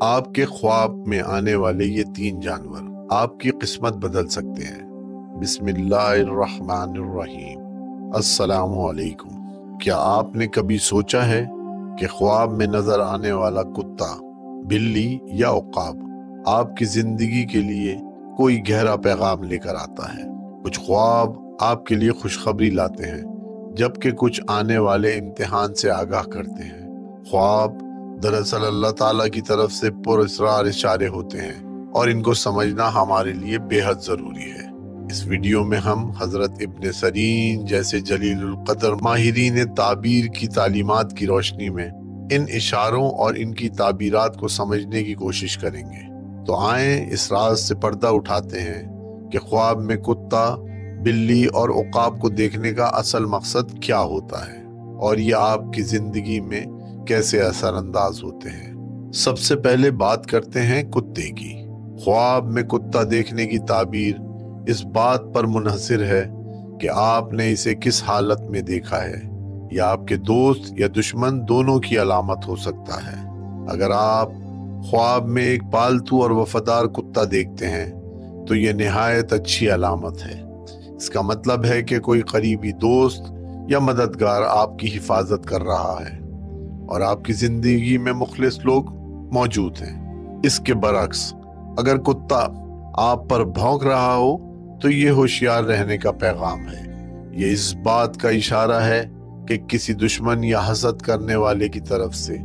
آپ کے خواب میں آنے والے یہ 3 جانور آپ کی قسمت بدل سکتے ہیں۔ بسم اللہ الرحمن الرحیم۔ السلام علیکم۔ کیا آپ نے کبھی سوچا ہے کہ خواب میں نظر آنے والا کتا، بلی یا عقاب آپ کی زندگی کے لیے کوئی گہرا پیغام لے کر آتا ہے؟ کچھ خواب آپ کے لیے خوشخبری لاتے ہیں، جبکہ کچھ آنے والے امتحان سے آگاہ کرتے ہیں۔ خواب دراصل اللہ تعالیٰ کی طرف سے پراسرار اشارے ہوتے ہیں، اور ان کو سمجھنا ہمارے لیے بے حد ضروری ہے۔ اس ویڈیو میں ہم حضرت ابن سیرین جیسے جلیل القدر ماہرین تعبیر کی تعلیمات کی روشنی میں ان اشاروں اور ان کی تعبیرات کو سمجھنے کی کوشش کریں گے۔ تو آئیں اس راز سے پردہ اٹھاتے ہیں کہ خواب میں کتا، بلی اور عقاب کو دیکھنے کا اصل مقصد کیا ہوتا ہے، اور یہ آپ کی زندگی میں کیسے اثر انداز ہوتے ہیں۔ سب سے پہلے بات کرتے ہیں کتے کی۔ خواب میں کتا دیکھنے کی تعبیر اس بات پر منحصر ہے کہ آپ نے اسے کس حالت میں دیکھا ہے۔ یہ آپ کے دوست یا دشمن دونوں کی علامت ہو سکتا ہے۔ اگر آپ خواب میں ایک پالتو اور وفادار کتا دیکھتے ہیں تو یہ نہایت اچھی علامت ہے۔ اس کا مطلب ہے کہ کوئی قریبی دوست یا مددگار آپ کی حفاظت کر رہا ہے اور آپ کی زندگی میں مخلص لوگ موجود ہیں۔ اس کے برعکس اگر کتا آپ پر بھونک رہا ہو تو یہ ہوشیار رہنے کا پیغام ہے۔ یہ اس بات کا اشارہ ہے کہ کسی دشمن یا حسد کرنے والے کی طرف سے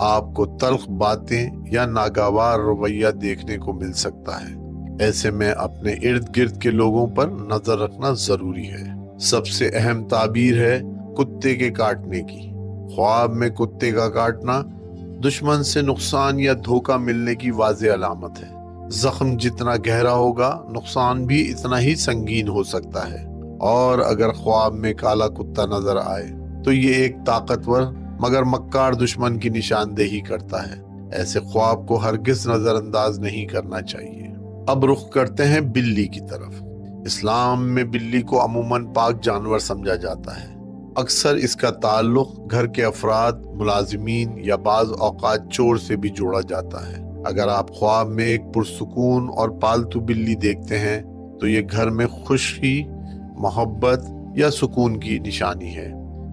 آپ کو تلخ باتیں یا ناگوار رویہ دیکھنے کو مل سکتا ہے۔ ایسے میں اپنے ارد گرد کے لوگوں پر نظر رکھنا ضروری ہے۔ سب سے اہم تعبیر ہے کتے کے کاٹنے کی۔ خواب میں کتے کا کاٹنا دشمن سے نقصان یا دھوکہ ملنے کی واضح علامت ہے۔ زخم جتنا گہرا ہوگا، نقصان بھی اتنا ہی سنگین ہو سکتا ہے۔ اور اگر خواب میں کالا کتا نظر آئے تو یہ ایک طاقتور مگر مکار دشمن کی نشاندہی کرتا ہے۔ ایسے خواب کو ہرگز نظر انداز نہیں کرنا چاہیے۔ اب رخ کرتے ہیں بلی کی طرف۔ اسلام میں بلی کو عموماً پاک جانور سمجھا جاتا ہے۔ اکثر اس کا تعلق گھر کے افراد، ملازمین یا بعض اوقات چور سے بھی جوڑا جاتا ہے۔ اگر آپ خواب میں ایک پرسکون اور پالتو بلی دیکھتے ہیں تو یہ گھر میں خوشی، محبت یا سکون کی نشانی ہے۔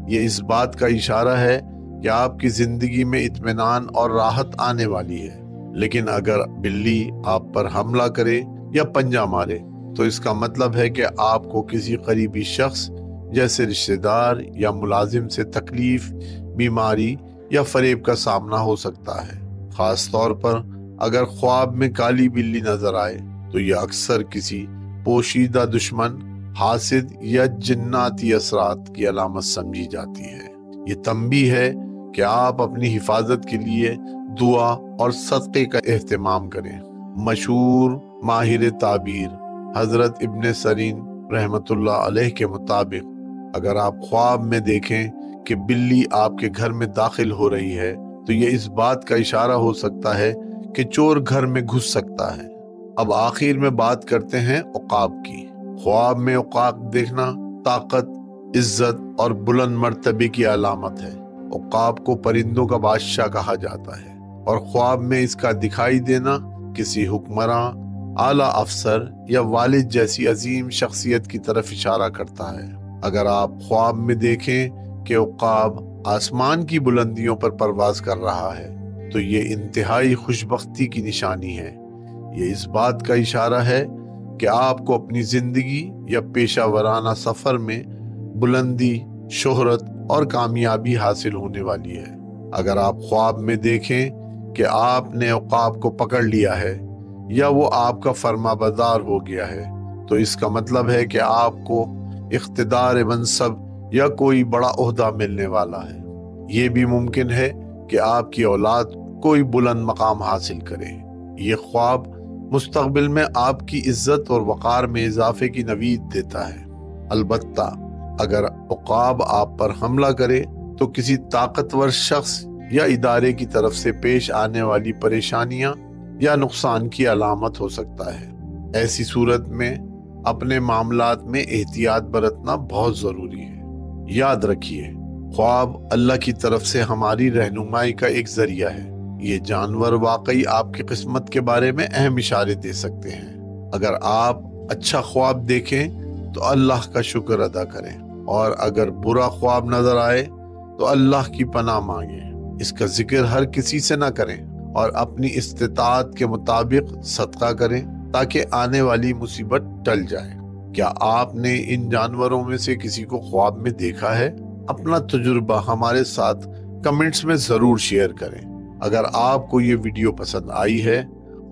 یہ اس بات کا اشارہ ہے کہ آپ کی زندگی میں اطمینان اور راحت آنے والی ہے۔ لیکن اگر بلی آپ پر حملہ کرے یا پنجہ مارے تو اس کا مطلب ہے کہ آپ کو کسی قریبی شخص جیسے رشتہ دار یا ملازم سے تکلیف، بیماری یا فریب کا سامنا ہو سکتا ہے۔ خاص طور پر اگر خواب میں کالی بلی نظر آئے تو یہ اکثر کسی پوشیدہ دشمن، حاسد یا جناتی اثرات کی علامت سمجھی جاتی ہے۔ یہ تنبیہ ہے کہ آپ اپنی حفاظت کے لیے دعا اور صدقے کا اہتمام کریں۔ مشہور ماہر تعبیر حضرت ابن سیرین رحمت اللہ علیہ کے مطابق اگر آپ خواب میں دیکھیں کہ بلی آپ کے گھر میں داخل ہو رہی ہے تو یہ اس بات کا اشارہ ہو سکتا ہے کہ چور گھر میں گھس سکتا ہے۔ اب آخر میں بات کرتے ہیں عقاب کی۔ خواب میں عقاب دیکھنا طاقت، عزت اور بلند مرتبے کی علامت ہے۔ عقاب کو پرندوں کا بادشاہ کہا جاتا ہے، اور خواب میں اس کا دکھائی دینا کسی حکمراں، اعلیٰ افسر یا والد جیسی عظیم شخصیت کی طرف اشارہ کرتا ہے۔ اگر آپ خواب میں دیکھیں کہ عقاب آسمان کی بلندیوں پر پرواز کر رہا ہے تو یہ انتہائی خوشبختی کی نشانی ہے۔ یہ اس بات کا اشارہ ہے کہ آپ کو اپنی زندگی یا پیشہ ورانہ سفر میں بلندی، شہرت اور کامیابی حاصل ہونے والی ہے۔ اگر آپ خواب میں دیکھیں کہ آپ نے عقاب کو پکڑ لیا ہے یا وہ آپ کا فرما بردار ہو گیا ہے تو اس کا مطلب ہے کہ آپ کو اقتدار منصب یا کوئی بڑا عہدہ ملنے والا ہے۔ یہ بھی ممکن ہے کہ آپ کی اولاد کوئی بلند مقام حاصل کرے۔ یہ خواب مستقبل میں آپ کی عزت اور وقار میں اضافے کی نوید دیتا ہے۔ البتہ اگر عقاب آپ پر حملہ کرے تو کسی طاقتور شخص یا ادارے کی طرف سے پیش آنے والی پریشانیاں یا نقصان کی علامت ہو سکتا ہے۔ ایسی صورت میں اپنے معاملات میں احتیاط برتنا بہت ضروری ہے۔ یاد رکھیے، خواب اللہ کی طرف سے ہماری رہنمائی کا ایک ذریعہ ہے۔ یہ جانور واقعی آپ کی قسمت کے بارے میں اہم اشارے دے سکتے ہیں۔ اگر آپ اچھا خواب دیکھیں تو اللہ کا شکر ادا کریں، اور اگر برا خواب نظر آئے تو اللہ کی پناہ مانگیں۔ اس کا ذکر ہر کسی سے نہ کریں اور اپنی استطاعت کے مطابق صدقہ کریں تاکہ آنے والی مصیبت ٹل جائے۔ کیا آپ نے ان جانوروں میں سے کسی کو خواب میں دیکھا ہے؟ اپنا تجربہ ہمارے ساتھ کمنٹس میں ضرور شیئر کریں۔ اگر آپ کو یہ ویڈیو پسند آئی ہے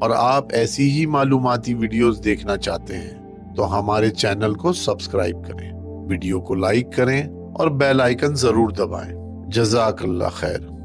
اور آپ ایسی ہی معلوماتی ویڈیوز دیکھنا چاہتے ہیں تو ہمارے چینل کو سبسکرائب کریں، ویڈیو کو لائک کریں اور بیل آئیکن ضرور دبائیں۔ جزاک اللہ خیر۔